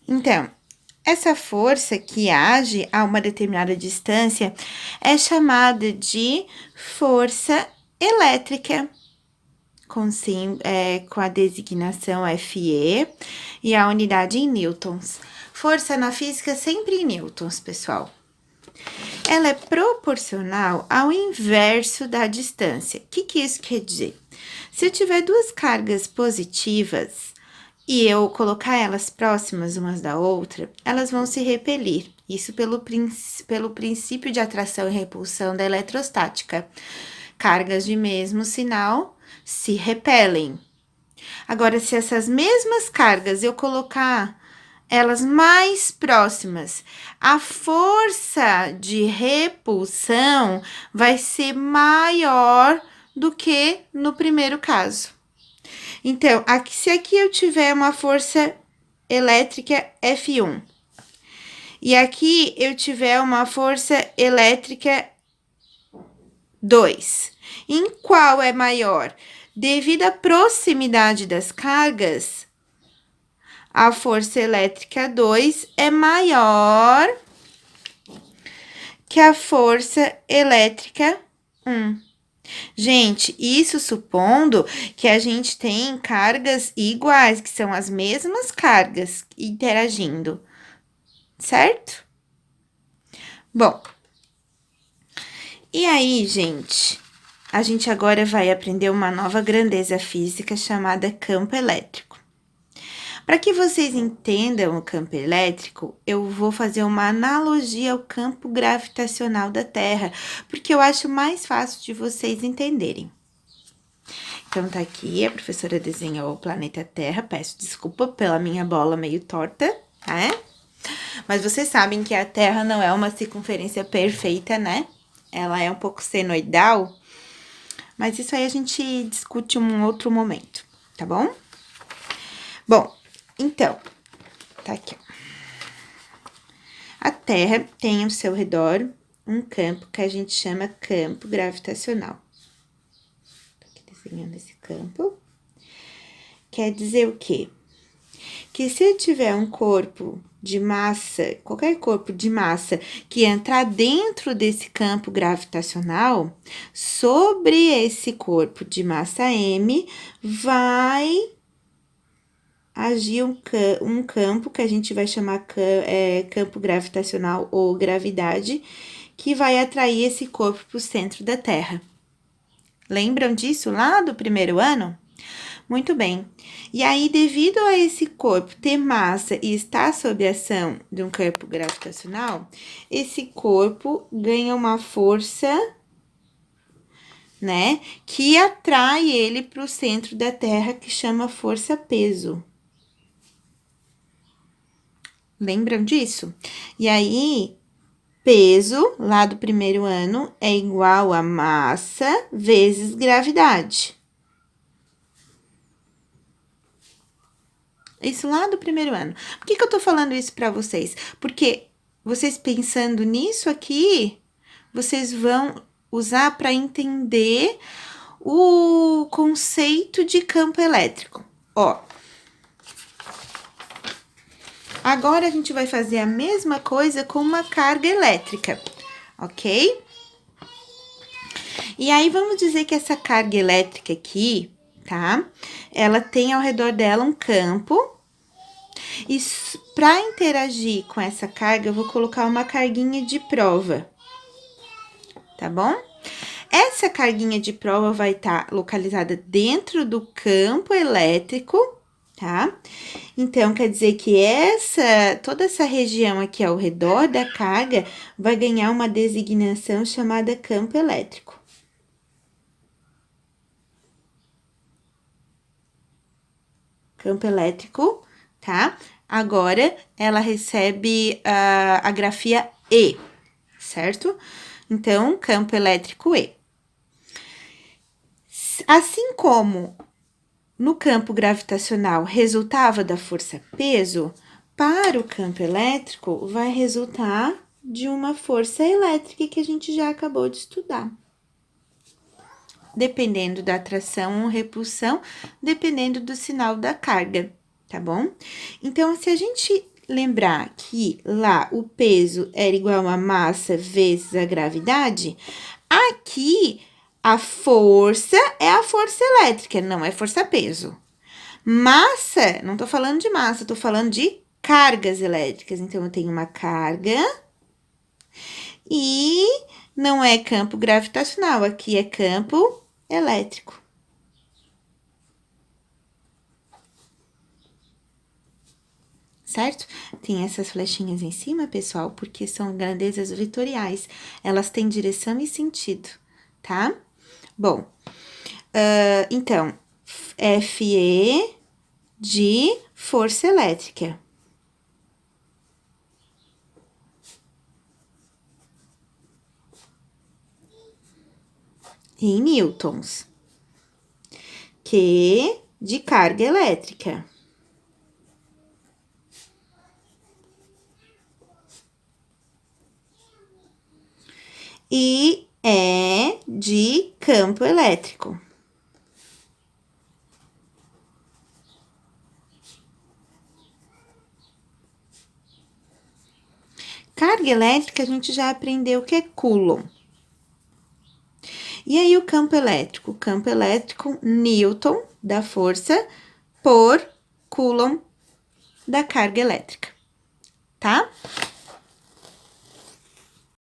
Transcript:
Então, essa força que age a uma determinada distância é chamada de força elétrica, com a designação FE e a unidade em newtons. Força na física sempre em newtons, pessoal. Ela é proporcional ao inverso da distância. O que isso quer dizer? Se eu tiver duas cargas positivas e eu colocar elas próximas umas da outra, elas vão se repelir. Isso pelo princípio de atração e repulsão da eletrostática. Cargas de mesmo sinal se repelem. Agora, se essas mesmas cargas eu colocar elas mais próximas, a força de repulsão vai ser maior do que no primeiro caso. Então, se aqui eu tiver uma força elétrica F1 e aqui eu tiver uma força elétrica 2, em qual é maior? Devido à proximidade das cargas, a força elétrica 2 é maior que a força elétrica 1. Gente, isso supondo que a gente tem cargas iguais, que são as mesmas cargas interagindo, certo? Bom, e aí, gente, a gente agora vai aprender uma nova grandeza física chamada campo elétrico. Para que vocês entendam o campo elétrico, eu vou fazer uma analogia ao campo gravitacional da Terra, porque eu acho mais fácil de vocês entenderem. Então, tá aqui, a professora desenhou o planeta Terra, peço desculpa pela minha bola meio torta, né? Mas vocês sabem que a Terra não é uma circunferência perfeita, né? Ela é um pouco senoidal, mas isso aí a gente discute em um outro momento, tá bom? Bom, então, tá aqui. A Terra tem ao seu redor um campo que a gente chama campo gravitacional. Tô aqui desenhando esse campo. Quer dizer o quê? Que se eu tiver um corpo de massa, qualquer corpo de massa que entrar dentro desse campo gravitacional, sobre esse corpo de massa M, vai agir um campo que a gente vai chamar campo gravitacional ou gravidade, que vai atrair esse corpo para o centro da Terra. Lembram disso lá do primeiro ano? Muito bem. E aí, devido a esse corpo ter massa e estar sob a ação de um campo gravitacional, esse corpo ganha uma força, né, que atrai ele para o centro da Terra, que chama força-peso. Lembram disso? E aí, peso, lá do primeiro ano, é igual a massa vezes gravidade. Isso lá do primeiro ano. Por que eu tô falando isso para vocês? Porque vocês pensando nisso aqui, vocês vão usar para entender o conceito de campo elétrico. Ó, agora a gente vai fazer a mesma coisa com uma carga elétrica, ok? E aí, vamos dizer que essa carga elétrica aqui, tá? Ela tem ao redor dela um campo. E para interagir com essa carga, eu vou colocar uma carguinha de prova, tá bom? Essa carguinha de prova vai estar localizada dentro do campo elétrico, tá? Então, quer dizer que toda essa região aqui ao redor da carga vai ganhar uma designação chamada campo elétrico. Campo elétrico, tá? Agora, ela recebe a grafia E, certo? Então, campo elétrico E. Assim como no campo gravitacional resultava da força peso, para o campo elétrico vai resultar de uma força elétrica que a gente já acabou de estudar. Dependendo da atração ou repulsão, dependendo do sinal da carga, tá bom? Então, se a gente lembrar que lá o peso era igual a massa vezes a gravidade, aqui a força é a força elétrica, não é força-peso. Massa, não tô falando de massa, tô falando de cargas elétricas. Então, eu tenho uma carga e não é campo gravitacional, aqui é campo elétrico. Certo? Tem essas flechinhas em cima, pessoal, porque são grandezas vetoriais. Elas têm direção e sentido, tá? Bom, então, Fe de força elétrica. Em newtons. Q de carga elétrica. E E de campo elétrico. Carga elétrica, a gente já aprendeu que é Coulomb. E aí, o campo elétrico? O campo elétrico, Newton da força por Coulomb da carga elétrica, tá?